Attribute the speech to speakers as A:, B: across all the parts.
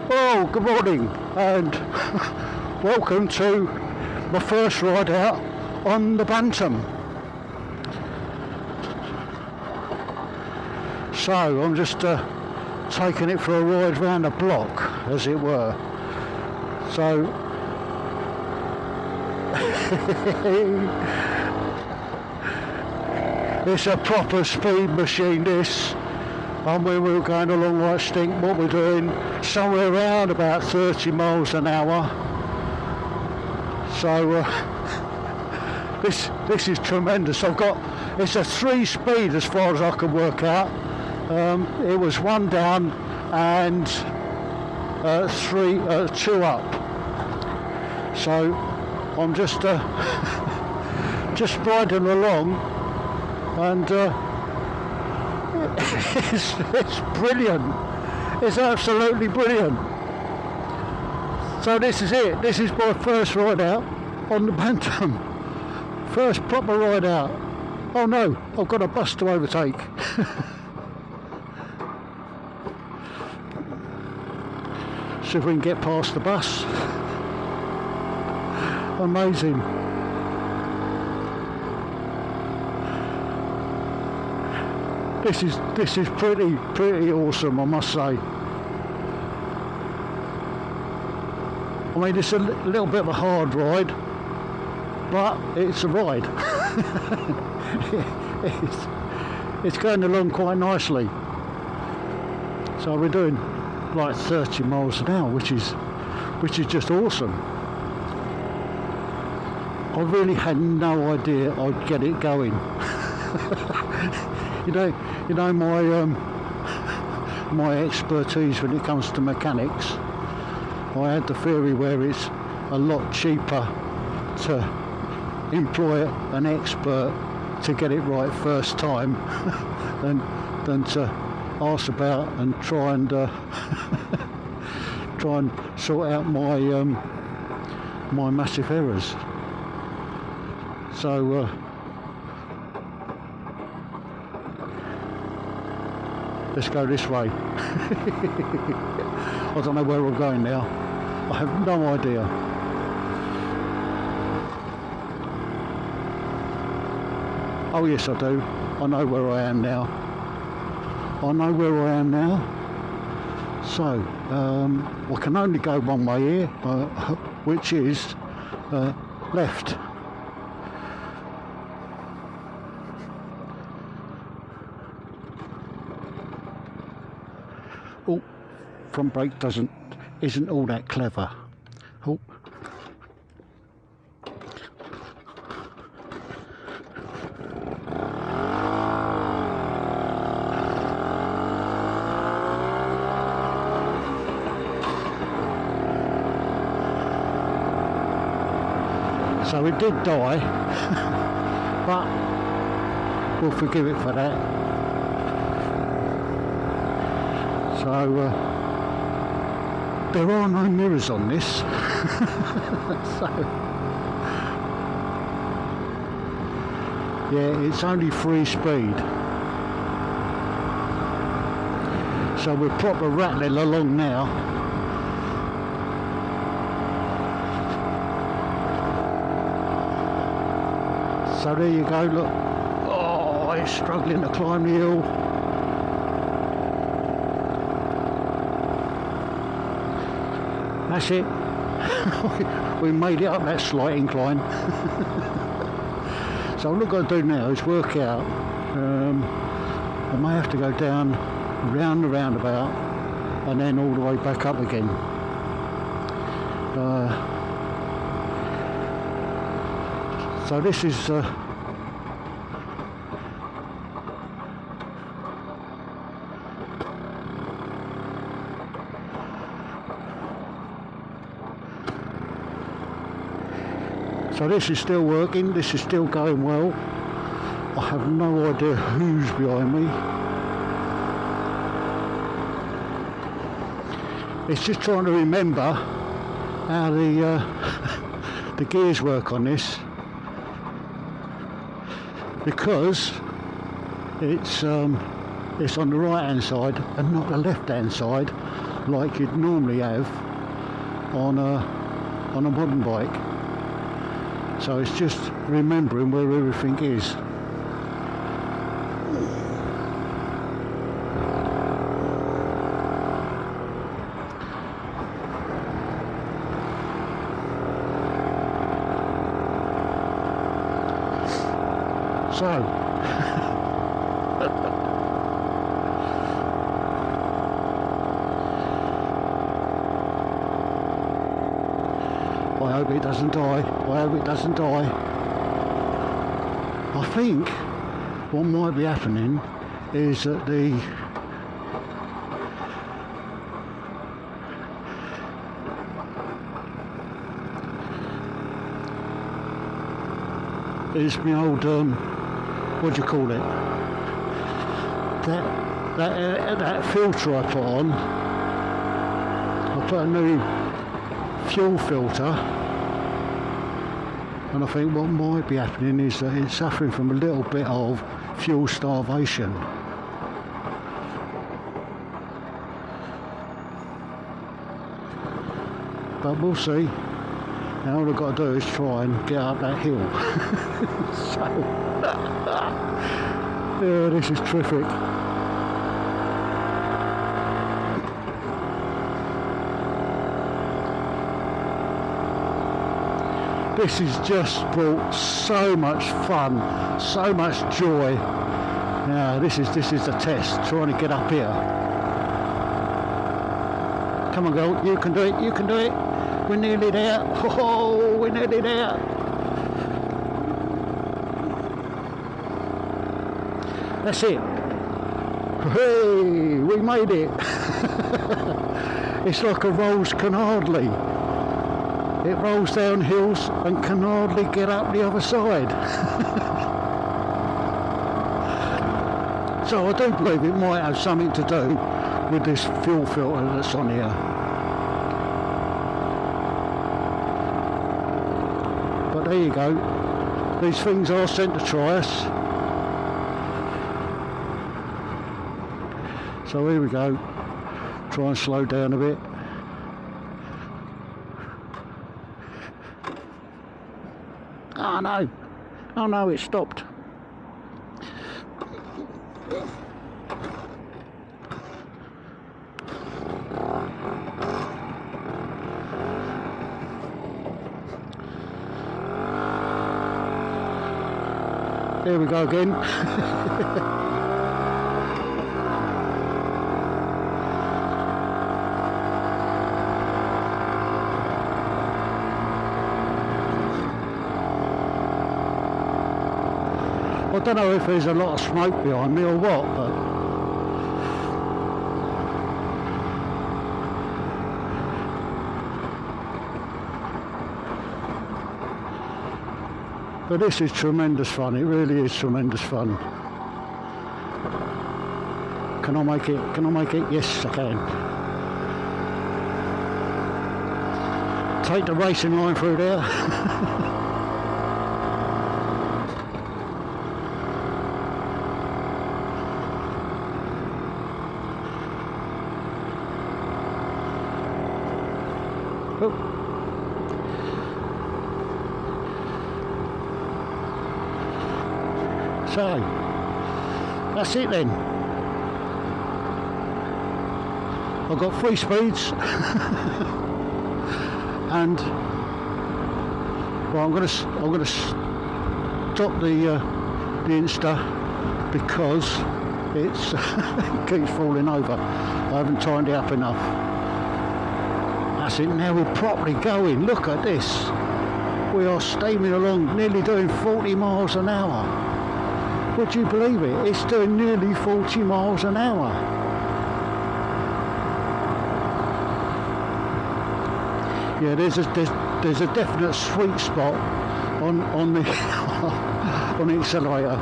A: Well, good morning and welcome to my first ride out on the Bantam. So I'm just taking it for a ride round the block, as it were. So it's a proper speed machine, this. And we were going along like stink. What we're doing, somewhere around about 30 miles an hour. So this is tremendous. It's a 3-speed as far as I can work out. It was 1 down and 2 up. So I'm just riding along, and it's brilliant. It's absolutely brilliant. So this is it. This is my first ride out on the Bantam. First proper ride out. Oh no, I've got a bus to overtake. See if we can get past the bus. Amazing. This is pretty awesome, I must say. I mean, it's a little bit of a hard ride, but it's a ride. it's going along quite nicely. So we're doing like 30 miles an hour, which is just awesome. I really had no idea I'd get it going. You know my expertise when it comes to mechanics. I had the theory where it's a lot cheaper to employ an expert to get it right first time than to ask about and try and sort out my massive errors. So let's go this way. I don't know where we're going now. I have no idea. Oh yes, I do. I know where I am now. So, I can only go one way here, which is left. Oh, front brake isn't all that clever. Oh. So it did die, but we'll forgive it for that. So there are no mirrors on this. So yeah, it's only 3-speed. So we're proper rattling along now. So there you go, look. Oh, it's struggling to climb the hill. That's it. We made it up that slight incline. So what I've got to do now is work out. I may have to go down round the roundabout and then all the way back up again. So this is so this is still working, this is still going well. I have no idea who's behind me. It's just trying to remember how the gears work on this, because it's on the right hand side and not the left hand side like you'd normally have on a modern bike. So it's just remembering where everything is. So I hope it doesn't die. I hope it doesn't die. I think what might be happening is that is my old what do you call it? That filter I put on. I put a new fuel filter, and I think what might be happening is that it's suffering from a little bit of fuel starvation. But we'll see. Now all I've got to do is try and get up that hill. So, yeah, this is terrific. This has just brought so much fun, so much joy. Now this is the test, trying to get up here. Come on, girl, you can do it, you can do it. We're nearly there. Oh, we're nearly there. That's it. Hey, we made it. It's like a Rolls can hardly. It rolls down hills and can hardly get up the other side. So I do believe it might have something to do with this fuel filter that's on here. But there you go. These things are sent to try us. So here we go. Try and slow down a bit. Oh no! Oh no, it stopped. Here we go again. I don't know if there's a lot of smoke behind me or what, but this is tremendous fun. It really is tremendous fun. Can I make it? Can I make it? Yes, I can. Take the racing line through there. Oh. So, that's it then. I've got 3 speeds. And well, I'm gonna stop the Insta because it's it keeps falling over. I haven't timed it up enough. That's it, now we're properly going. Look at this. We are steaming along, nearly doing 40 miles an hour. Would you believe it? It's doing nearly 40 miles an hour. Yeah, there's a definite sweet spot on the on the accelerator.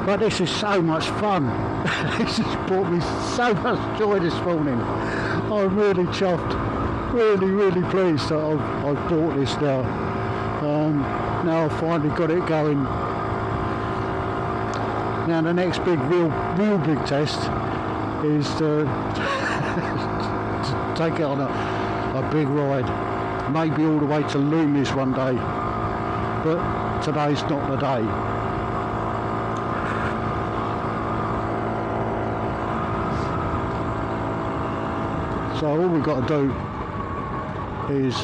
A: But this is so much fun. This has brought me so much joy this morning. I'm really chuffed, really pleased that I've bought this now. Now I've finally got it going. Now the next big, real big test is to, to take it on a big ride, maybe all the way to Loomis one day, but today's not the day. So all we've got to do is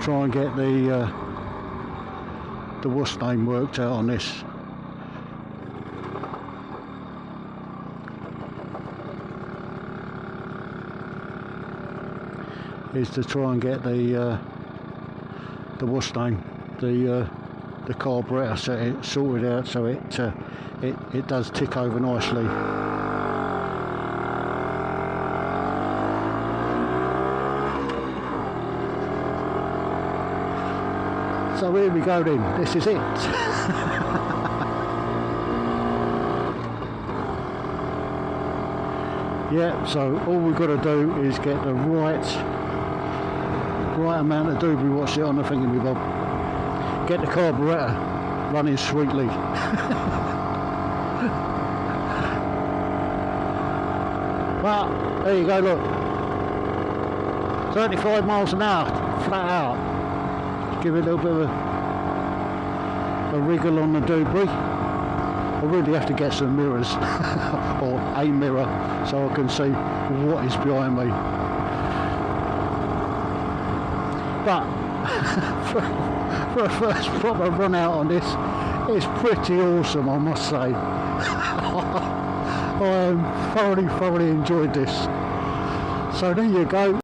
A: try and get the what's name worked out on this. Is to try and get the what's name, the carburetor sorted out so it does tick over nicely. So here we go then, this is it. Yeah, so all we've got to do is get the right amount of doobie watch it on the thingamabob. Get the carburetor running sweetly. But there you go, look. 35 miles an hour, flat out. Give it a little bit of a wriggle on the doobie. I really have to get some mirrors, or a mirror, so I can see what is behind me. But for a first proper run out on this, it's pretty awesome, I must say. I thoroughly enjoyed this. So there you go.